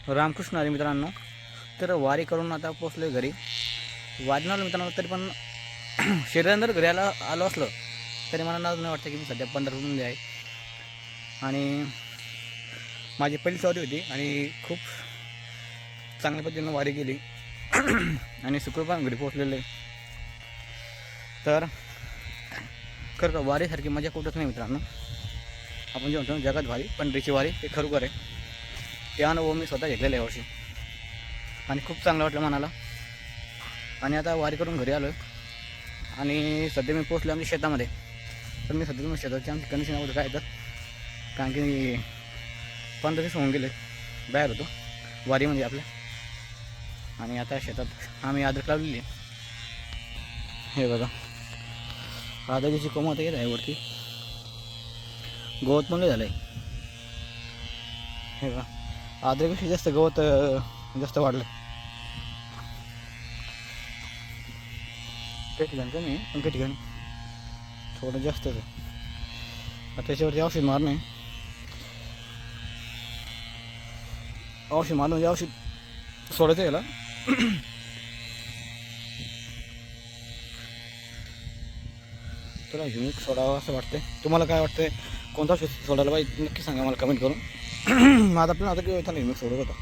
रामकृष्ण हरी मित्रांनो. तर वारी करून आता पोचलो घरी. वारीनं आलो मित्रांनो, तरी पण शरीरानं जर घरी आलो असलं तरी मला नाही वाटतं की मी सध्या पंढरपूरमध्ये आहे. आणि माझी पहिली सवारी होती आणि खूप चांगल्या पद्धतीनं वारी केली आणि शुक्रवार घरी पोचलेलं आहे. तर खरं वारीसारखी मजा कुठंच नाही मित्रांनो. आपण जे म्हणतो जगात वारी, पंढरीची वारी हे खरोखर आहे. ते अनुभव मी स्वतः घेतलेला आहे वर्षी आणि खूप चांगलं वाटलं मनाला. आणि आता वारी करून घरी आलो आहे आणि सध्या मी पोचलो आमच्या शेतामध्ये. तर मी सध्या शेताच्या आमची कंडिशन होतं काय तर, कारण की 15 दिवस होऊन गेले बाहेर होतो वारीमध्ये आपल्या. आणि आता शेतात आम्ही अद्रक लावलेली आहे. हे बघा, अद्रकीची कोमत येत आहे वरती, गवत पण नाही झालं आहे. हे बघा, अद्रकीपेक्षा जास्त गवत जास्त वाढलं. काही ठिकाणी कमी आहे पण काही ठिकाणी थोडं जास्तच आहे. आता त्याच्यावरती औषध मारणं आहे. औषध मारणं म्हणजे औषध सोडायचं याला. तुला युनिक सोडावं असं वाटतंय. तुम्हाला काय वाटतंय, कोणता औषध सोडायला पाहिजे नक्की सांगा मला कमेंट करून. माझा पण आता किंवा येताना युनिक सोडत होता.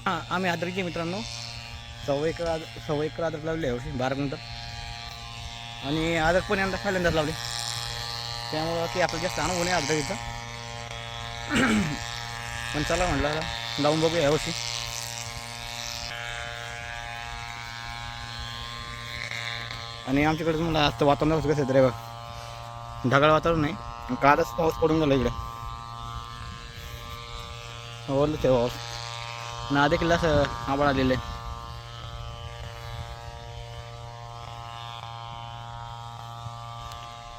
हां, आम्ही अद्रकचे मित्रांनो 1.25 एकर अद्रक लावले आहे वर्षी 12 नंतर. आणि अद्रक पण यंदा पहिल्यांदाच लावले, त्यामुळं की आपलं जास्त अनुभव नाही अद्रकीचा. पण चला म्हटलं लावून बघूया यावर्षी. आणि आमच्याकडे मला आता वातावरण कसं आहे रे बघ, ढगाळ वातावरण नाही. कालच पाऊस पडून गेला इकडे, ओरलं ते पाऊस ना देखील असं आभाळ आलेलं आहे.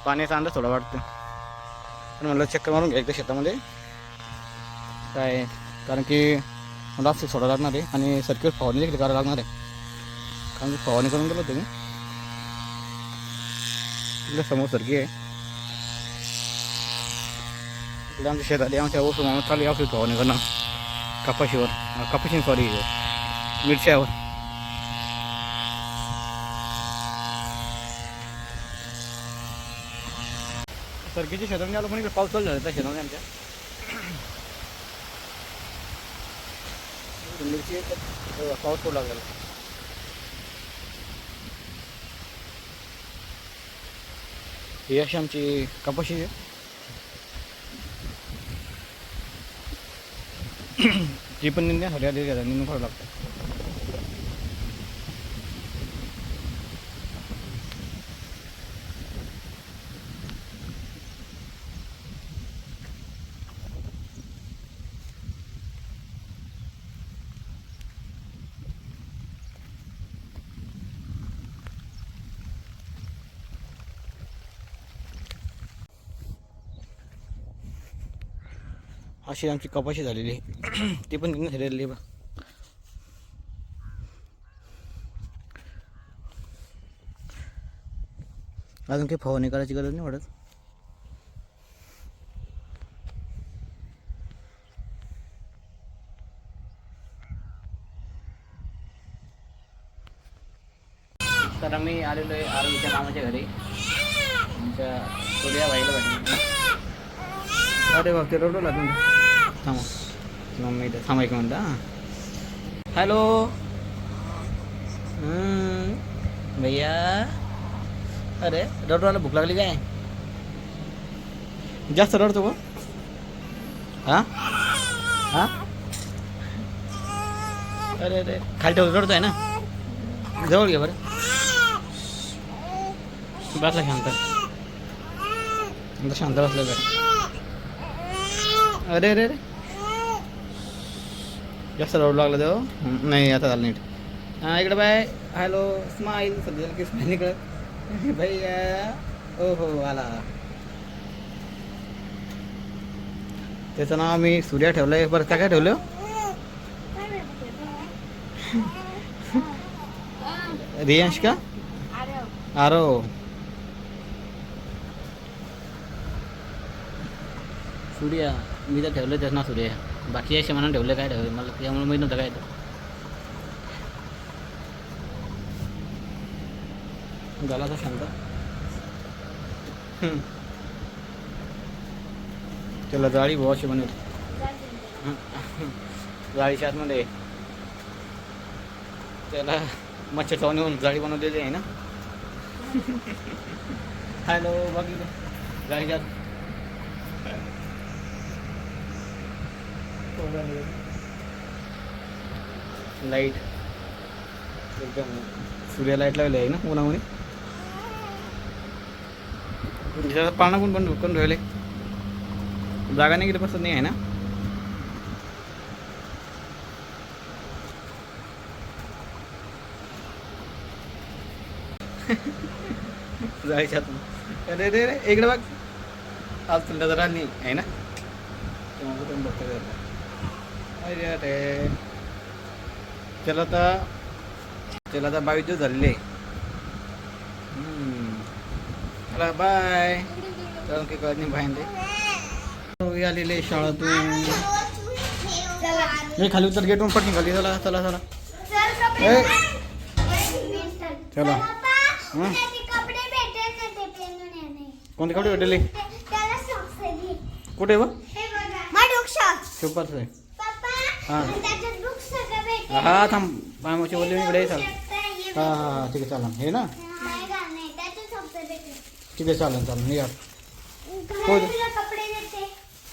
पाण्याचा अंदाज थोडा वाटतो, पण म्हणलं चक्कर मारून घ्या एकदा शेतामध्ये काय, कारण की मला औषध सोडावं लागणार आहे आणि सर्किट फवारणी देखील करावं लागणार आहे. कारण की फवारणी करून गेलो होतो मी इकडे समोर सरकी आहे. इकडे आमच्या शेतात आमच्या ओसू माणूस चालू औषध फवारणी करणं कपाशीवर सॉरी मिरच्यावर. सरकीच्या शेतामध्ये आलो पण इकडे पाऊस चालू झाला त्या शेतामध्ये आमच्या. मिरची पाऊस पडू लागला. ही अशी आमची कपाशी आहे. ती पण निंदण्यासाठी आधी निंदून काढावं लागतं. अशी आमची कपाशी झालेली आहे. ती पण निघण्यासाठी आलेली आहे बा. अजून काही फवारणी करायची गरज नाही वाटत. तर आम्ही आलेलो आहे आरोग्याच्या मामाच्या घरी, आमच्या सूर्या बाईला भेटून. अरे बाप, ते रोडला लागून थांबा मम्मी इथं थांबा एक म्हणता. हॅलो भैया. अरे रडवायला भूक लागली काय? जास्त रडतो का? हां हां, अरे अरे खाली ठेवून रडतो आहे ना, जवळ घे बरं. बसला शांत बसलं तर. अरे अरे अरे जास्त रडू लागलं तेव्हा. नाही आता झालं नीट. हां इकडे बाय. Hello smile. सध्या की स्माईल इकडं. भैया ओ हो आला. त्याचं नाव मी सूर्या ठेवलं आहे. बरं काय ठेवलं? रियांश का? आरो. सूर्या मी तर ठेवलं त्याचं नाव सूर्या. बाकी असे म्हणून ठेवलं काय ठेवलं मला त्यामुळे माहीत नव्हतं काय. झाला तर शांत. त्याला जाळी भावाशी बनवली. जाळीच्या आतमध्ये त्याला मच्छर चावून जाळी बनवलेली आहे ना. हॅलो बघितलं जाळीच्या आत. लाईट एकदम सूर्य लाईट लावली आहे ना उन्हामुळे. पाळणा पण करून ठेवले. जागा नाही किती पसंत नाही आहे ना. जायच्या अरे रे रे इकडे बघ. आज तुला जरा नाही आहे ना. अरे अरे त्याला आता 22 दिवस झालेले. चला बाय. तर काही कळत नाही बाहेर आलेले शाळातून. हे खाली उतर गेटून पटकन खाली. चला चला चला चला. कोणते कपडे भेटले? कुठे व सुपर आहे. हां हां थांब मामाची बोलली इकडे. चाल हां हां ठीक आहे चालेल. हे ना ठीक आहे चालेल चालेल. हे यार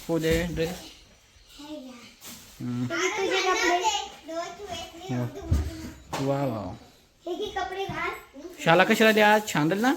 हो दे ड्रेस. वा वा शाला कशाला द्या आज छान ना.